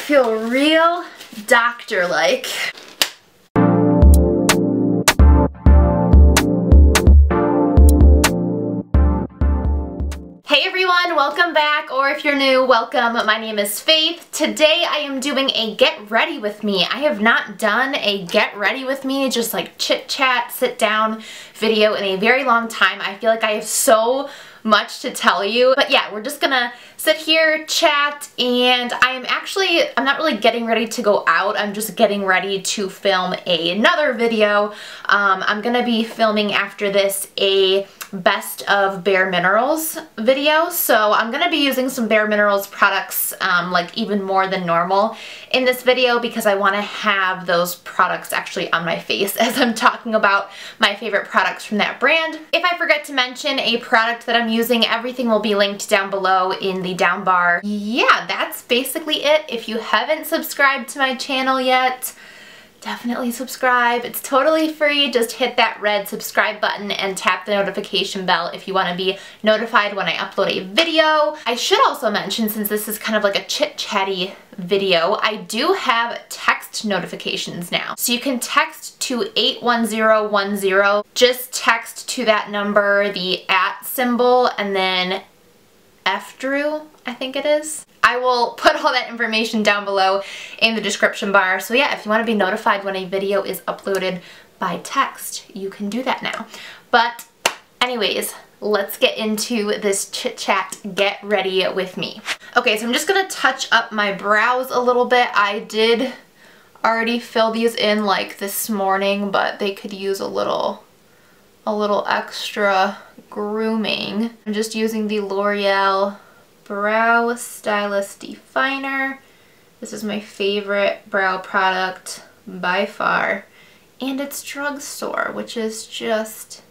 feel real doctor-like. Hey everyone, welcome back, or if you're new, welcome. My name is Faith. Today I am doing a get ready with me. I have not done a get ready with me, just like chit chat, sit down video in a very long time. I feel like I have so much to tell you. But yeah, we're just gonna sit here, chat, and I'm not really getting ready to go out. I'm just getting ready to film another video. I'm gonna be filming after this a best of Bare Minerals video. So I'm gonna be using some Bare Minerals products, like even more than normal in this video, because I wanna have those products actually on my face as I'm talking about my favorite products from that brand. If I forget to mention a product that I'm using, everything will be linked down below in the down bar. Yeah, that's basically it. If you haven't subscribed to my channel yet, definitely subscribe. It's totally free. Just hit that red subscribe button and tap the notification bell if you want to be notified when I upload a video. I should also mention, since this is kind of like a chit-chatty video, I do have text notifications now. So you can text to 81010. Just text to that number the @ symbol and then FDREW, I think it is. I will put all that information down below in the description bar. So yeah, if you want to be notified when a video is uploaded by text, you can do that now. But anyways, let's get into this chit chat, get ready with me. Okay, so I'm just gonna touch up my brows a little bit. I did already fill these in like this morning, but they could use a little extra grooming. I'm just using the L'Oreal Brow Stylist Definer. This is my favorite brow product by far, and it's drugstore, which is just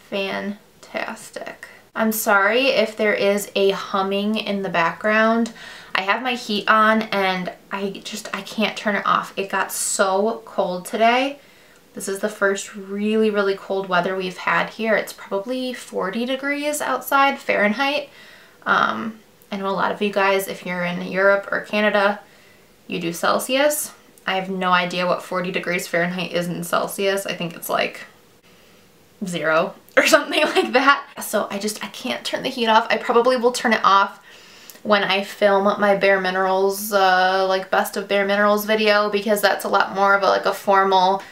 fantastic. I'm sorry if there is a humming in the background. I have my heat on and I can't turn it off. It got so cold today. This is the first really cold weather we've had here. It's probably 40 degrees outside Fahrenheit. I know a lot of you guys, if you're in Europe or Canada, you do Celsius. I have no idea what 40 degrees Fahrenheit is in Celsius. I think it's like 0 or something like that. So I can't turn the heat off. I probably will turn it off when I film my Bare Minerals, like best of Bare Minerals video, because that's a lot more of a formal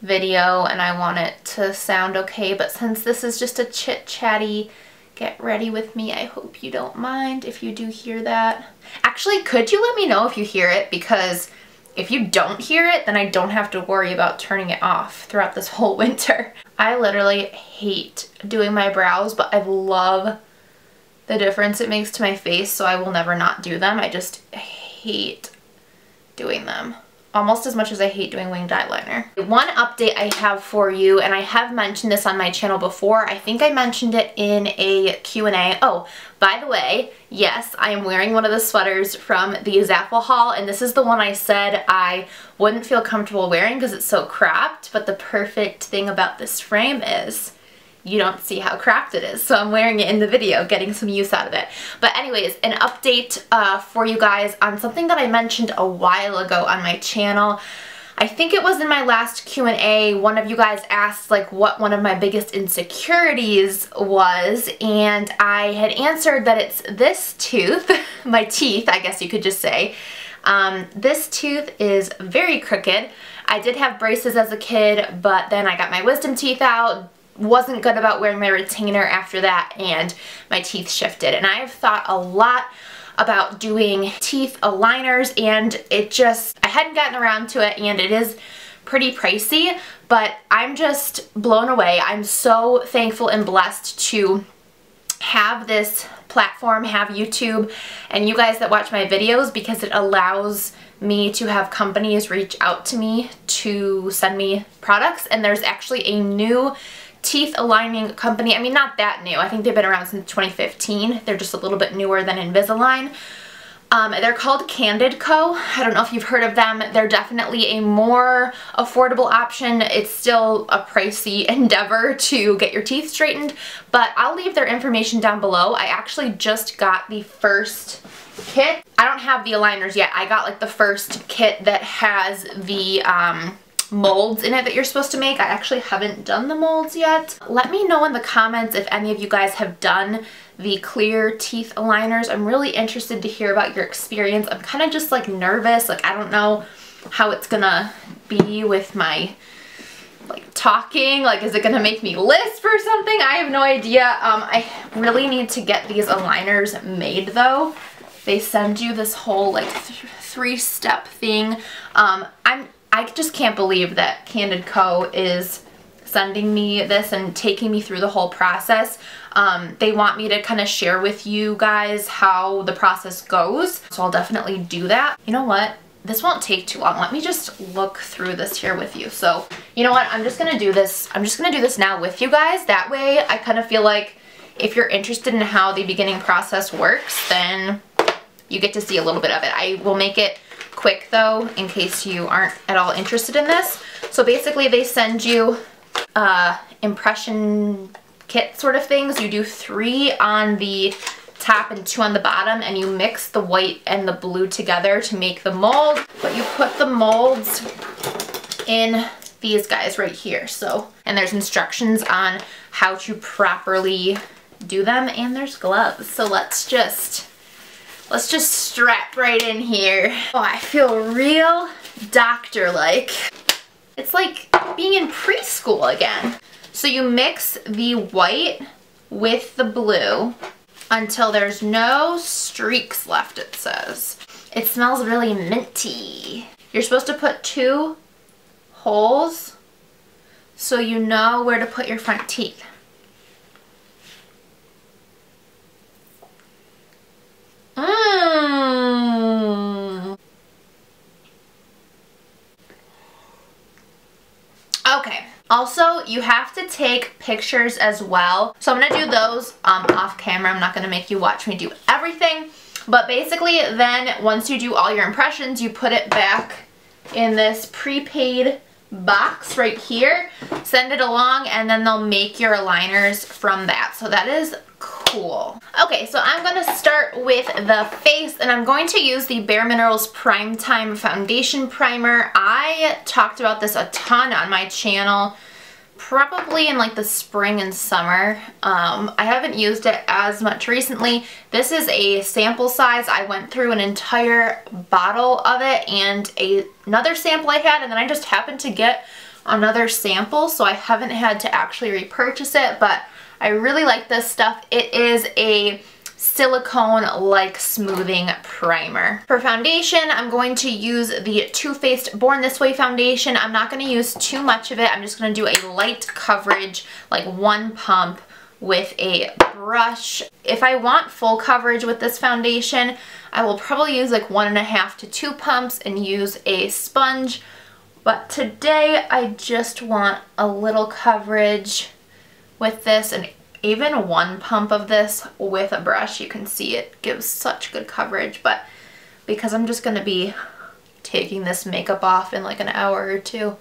video and I want it to sound okay. But since this is just a chit-chatty get ready with me, I hope you don't mind if you do hear that. Actually, could you let me know if you hear it? Because if you don't hear it, then I don't have to worry about turning it off throughout this whole winter. I literally hate doing my brows, but I love the difference it makes to my face, so I will never not do them. I just hate doing them almost as much as I hate doing winged eyeliner. One update I have for you, and I have mentioned this on my channel before. I think I mentioned it in a Q&A. Oh, by the way, yes, I am wearing one of the sweaters from the Zaful haul, and this is the one I said I wouldn't feel comfortable wearing because it's so cropped, but the perfect thing about this frame is you don't see how cropped it is. So I'm wearing it in the video, getting some use out of it. But anyways, an update for you guys on something that I mentioned a while ago on my channel. I think it was in my last Q&A, one of you guys asked like what one of my biggest insecurities was, and I had answered that it's this tooth, my teeth, I guess you could just say. This tooth is very crooked. I did have braces as a kid, but then I got my wisdom teeth out, wasn't good about wearing my retainer after that, and my teeth shifted. And I have thought a lot about doing teeth aligners, and I hadn't gotten around to it, and it is pretty pricey, but I'm just blown away. I'm so thankful and blessed to have this platform, have YouTube, and you guys that watch my videos, because it allows me to have companies reach out to me to send me products. And there's actually a new teeth aligning company. I mean, not that new. I think they've been around since 2015. They're just a little bit newer than Invisalign. They're called Candid Co. I don't know if you've heard of them. They're definitely a more affordable option. It's still a pricey endeavor to get your teeth straightened, but I'll leave their information down below. I actually just got the first kit. I don't have the aligners yet. I got like the first kit that has the molds in it that you're supposed to make. I actually haven't done the molds yet. Let me know in the comments if any of you guys have done the clear teeth aligners. I'm really interested to hear about your experience. I'm kind of just like nervous. Like I don't know how it's gonna be with my like talking. Like is it gonna make me lisp or something? I have no idea. I really need to get these aligners made though. They send you this whole like three-step thing. I just can't believe that Candid Co is sending me this and taking me through the whole process. They want me to kind of share with you guys how the process goes, so I'll definitely do that. You know what? This won't take too long. Let me just look through this here with you. So, you know what? I'm just gonna do this. I'm just gonna do this now with you guys. That way, I kind of feel like if you're interested in how the beginning process works, then you get to see a little bit of it. I will make it quick though, in case you aren't at all interested in this. So basically they send you impression kit sort of things. You do 3 on the top and 2 on the bottom, and you mix the white and the blue together to make the mold. But you put the molds in these guys right here. So, and there's instructions on how to properly do them, and there's gloves. So let's just strap right in here. Oh, I feel real doctor-like. It's like being in preschool again. So you mix the white with the blue until there's no streaks left, it says. It smells really minty. You're supposed to put 2 holes so you know where to put your front teeth. Okay. Also, you have to take pictures as well. So I'm going to do those off camera. I'm not going to make you watch me do everything. But basically then once you do all your impressions, you put it back in this prepaid box right here. Send it along and then they'll make your aligners from that. So that is cool. Okay, so I'm going to start with the face, and I'm going to use the Bare Minerals Prime Time Foundation Primer. I talked about this a ton on my channel, probably in like the spring and summer. I haven't used it as much recently. This is a sample size. I went through an entire bottle of it and another sample I had, and then I just happened to get another sample, so I haven't had to actually repurchase it, but I really like this stuff. It is a silicone-like smoothing primer. For foundation, I'm going to use the Too Faced Born This Way foundation. I'm not going to use too much of it. I'm just going to do a light coverage, like 1 pump with a brush. If I want full coverage with this foundation, I will probably use like 1.5 to 2 pumps and use a sponge. But today, I just want a little coverage with this, and even 1 pump of this with a brush. You can see it gives such good coverage, but because I'm just going to be taking this makeup off in like an hour or 2,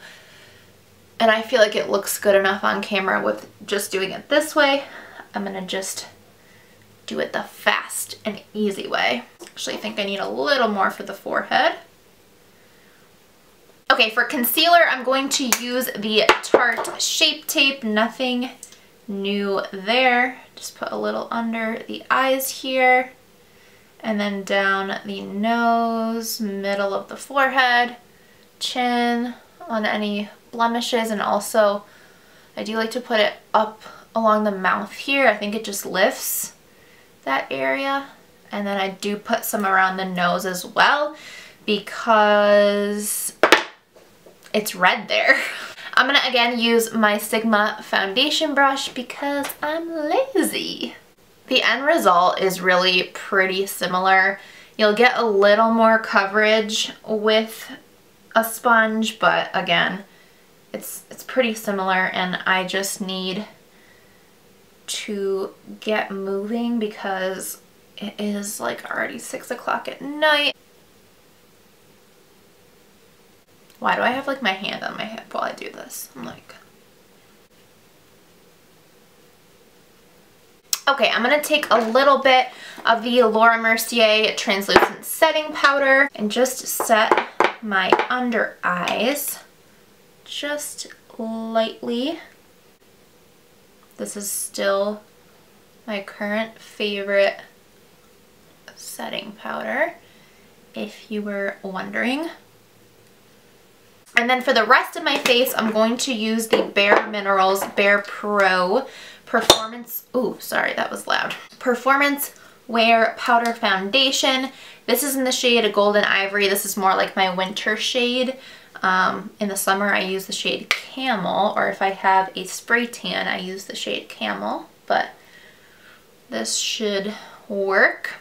and I feel like it looks good enough on camera with just doing it this way, I'm going to just do it the fast and easy way. Actually, I think I need a little more for the forehead. Okay, for concealer, I'm going to use the Tarte Shape Tape. Nothing new there. Just put a little under the eyes here, and then down the nose, middle of the forehead, chin, on any blemishes, and also I do like to put it up along the mouth here. I think it just lifts that area. And then I do put some around the nose as well because it's red there. I'm gonna again use my Sigma foundation brush because I'm lazy. The end result is really pretty similar. You'll get a little more coverage with a sponge, but again, it's pretty similar, and I just need to get moving because it is like already 6 o'clock at night. Why do I have like my hand on my hip while I do this? I'm like... Okay, I'm going to take a little bit of the Laura Mercier translucent setting powder and just set my under eyes just lightly. This is still my current favorite setting powder, if you were wondering. And then for the rest of my face, I'm going to use the Bare Minerals Bare Pro Performance, ooh, sorry, that was loud. Performance Wear Powder Foundation. This is in the shade Golden Ivory. This is more like my winter shade. In the summer, I use the shade Camel, or if I have a spray tan, I use the shade Camel, but this should work.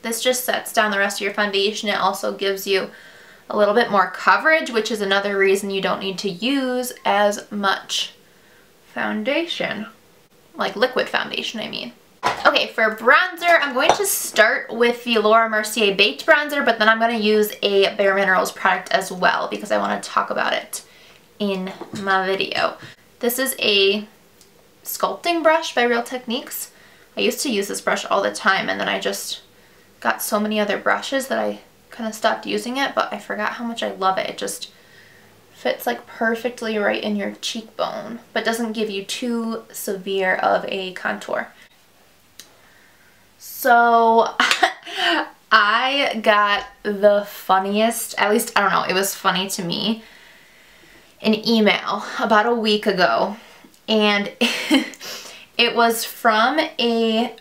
This just sets down the rest of your foundation. It also gives you a little bit more coverage, which is another reason you don't need to use as much foundation, like liquid foundation, I mean. Okay, for bronzer, I'm going to start with the Laura Mercier Baked Bronzer, but then I'm going to use a Bare Minerals product as well because I want to talk about it in my video. This is a sculpting brush by Real Techniques. I used to use this brush all the time, and then I just got so many other brushes that I kind of stopped using it, but I forgot how much I love it. It just fits like perfectly right in your cheekbone, but doesn't give you too severe of a contour. So I got the funniest, at least I don't know, it was funny to me, an email about a week ago, and it was from a,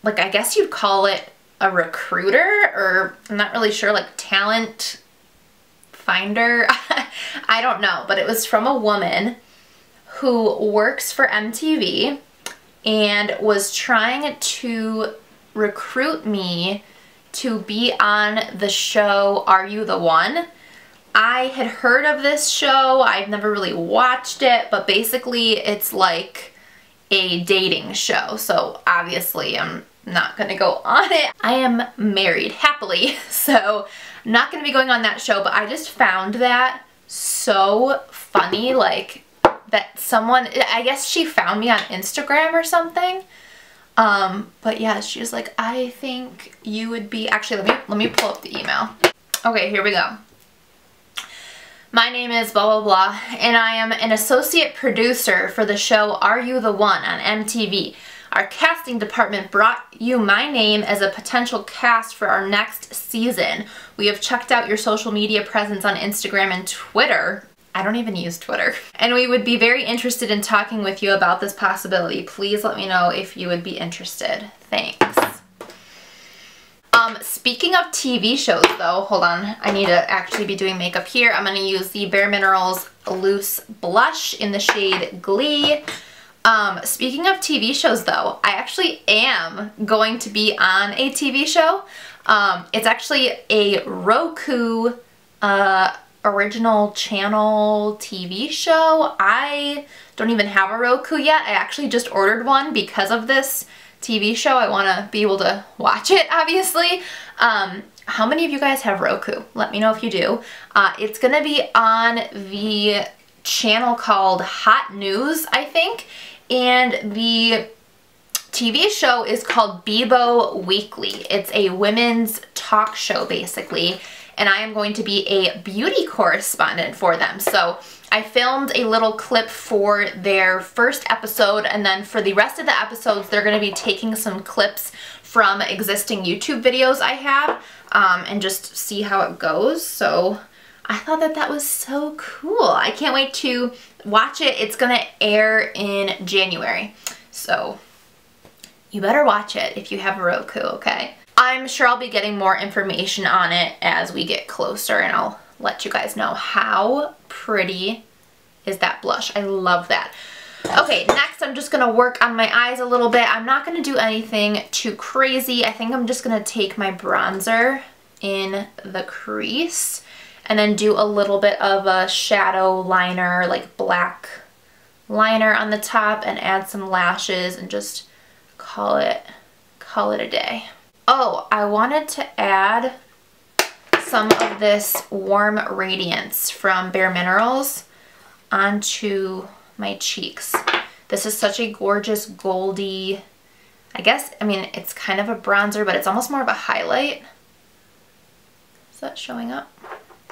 like, I guess you'd call it a recruiter, or I'm not really sure, like talent finder. I don't know, but it was from a woman who works for MTV and was trying to recruit me to be on the show Are You the One? I had heard of this show. I've never really watched it, but basically it's like a dating show. So obviously I'm not gonna go on it. I am married happily, so I'm not gonna be going on that show, but I just found that so funny, like that someone, I guess she found me on Instagram or something. But yeah, she was like, I think you would be, actually let me pull up the email. Okay, here we go. My name is blah blah blah, and I am an associate producer for the show Are You the One on MTV. Our casting department brought you my name as a potential cast for our next season. We have checked out your social media presence on Instagram and Twitter. I don't even use Twitter. And we would be very interested in talking with you about this possibility. Please let me know if you would be interested. Thanks. Speaking of TV shows though, hold on, I need to actually be doing makeup here. I'm gonna use the Bare Minerals Loose Blush in the shade Glee. Speaking of TV shows though, I actually am going to be on a TV show. It's actually a Roku original channel TV show. I don't even have a Roku yet. I actually just ordered one because of this TV show. I want to be able to watch it, obviously. How many of you guys have Roku? Let me know if you do. It's gonna be on the channel called Hot News, I think, and the TV show is called Bebo Weekly. It's a women's talk show, basically, and I am going to be a beauty correspondent for them. So I filmed a little clip for their first episode, and then for the rest of the episodes, they're going to be taking some clips from existing YouTube videos I have, and just see how it goes. So I thought that that was so cool. I can't wait to watch it. It's going to air in January. So you better watch it if you have a Roku, okay? I'm sure I'll be getting more information on it as we get closer, and I'll let you guys know. How pretty is that blush? I love that. Okay, next I'm just gonna work on my eyes a little bit. I'm not gonna do anything too crazy. I think I'm just gonna take my bronzer in the crease and then do a little bit of a shadow liner, like black liner on the top, and add some lashes and just call it a day. Oh, I wanted to add some of this Warm Radiance from Bare Minerals onto my cheeks. This is such a gorgeous goldy, I guess, I mean, it's kind of a bronzer, but it's almost more of a highlight. Is that showing up?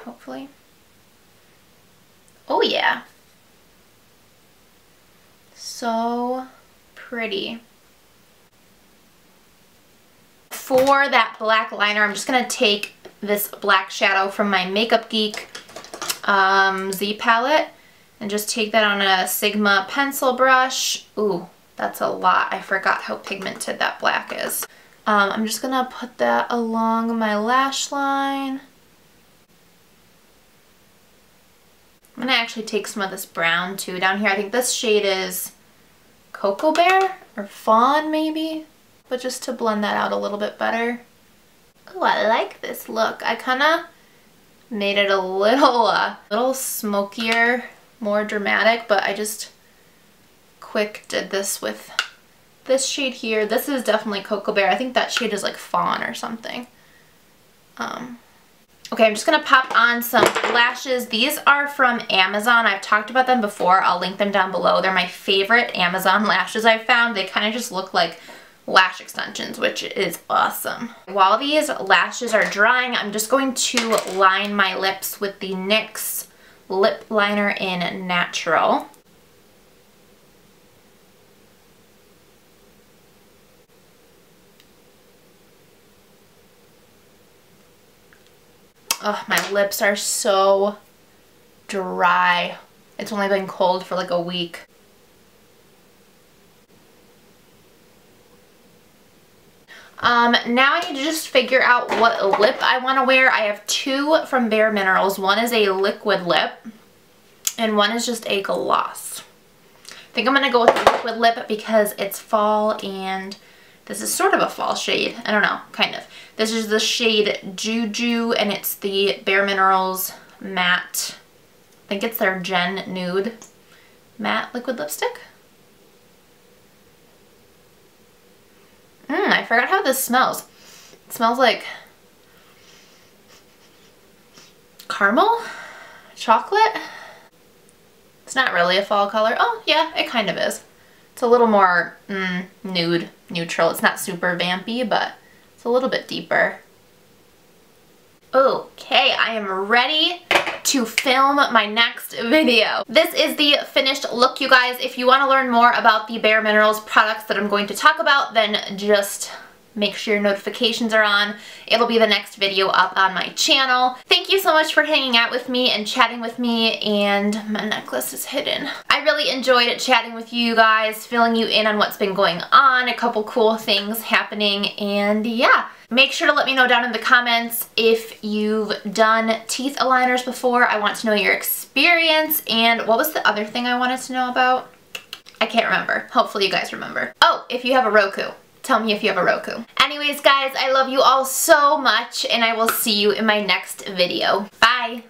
Hopefully. Oh yeah. So pretty. For that black liner, I'm just gonna take this black shadow from my Makeup Geek Z palette and just take that on a Sigma pencil brush. Ooh, that's a lot. I forgot how pigmented that black is. I'm just gonna put that along my lash line. I'm gonna actually take some of this brown too down here. I think this shade is Cocoa Bear or Fawn maybe, but just to blend that out a little bit better. Oh, I like this look. I kind of made it a little smokier, more dramatic, but I just quick did this with this shade here. This is definitely Cocoa Bear. I think that shade is like Fawn or something. Okay, I'm just gonna pop on some lashes. These are from Amazon. I've talked about them before. I'll link them down below. They're my favorite Amazon lashes I've found. They kind of just look like lash extensions, which is awesome. While these lashes are drying, I'm just going to line my lips with the NYX lip liner in Natural. Oh, my lips are so dry. It's only been cold for like a week. Now I need to just figure out what lip I want to wear. I have two from Bare Minerals. One is a liquid lip and one is just a gloss. I think I'm going to go with the liquid lip because it's fall and this is sort of a fall shade. I don't know, kind of. This is the shade Juju and it's the Bare Minerals matte. I think it's their Gen Nude matte liquid lipstick. I forgot how this smells. It smells like caramel? Chocolate? It's not really a fall color. Oh, yeah, it kind of is. It's a little more nude, neutral. It's not super vampy, but it's a little bit deeper. Okay, I am ready to film my next video. This is the finished look, you guys. If you want to learn more about the Bare Minerals products that I'm going to talk about, then just make sure your notifications are on. It'll be the next video up on my channel. Thank you so much for hanging out with me and chatting with me, and my necklace is hidden. I really enjoyed chatting with you guys, filling you in on what's been going on, a couple cool things happening, and yeah. Make sure to let me know down in the comments if you've done teeth aligners before. I want to know your experience. And what was the other thing I wanted to know about? I can't remember. Hopefully you guys remember. Oh, if you have a Roku. Tell me if you have a Roku. Anyways, guys, I love you all so much, and I will see you in my next video. Bye!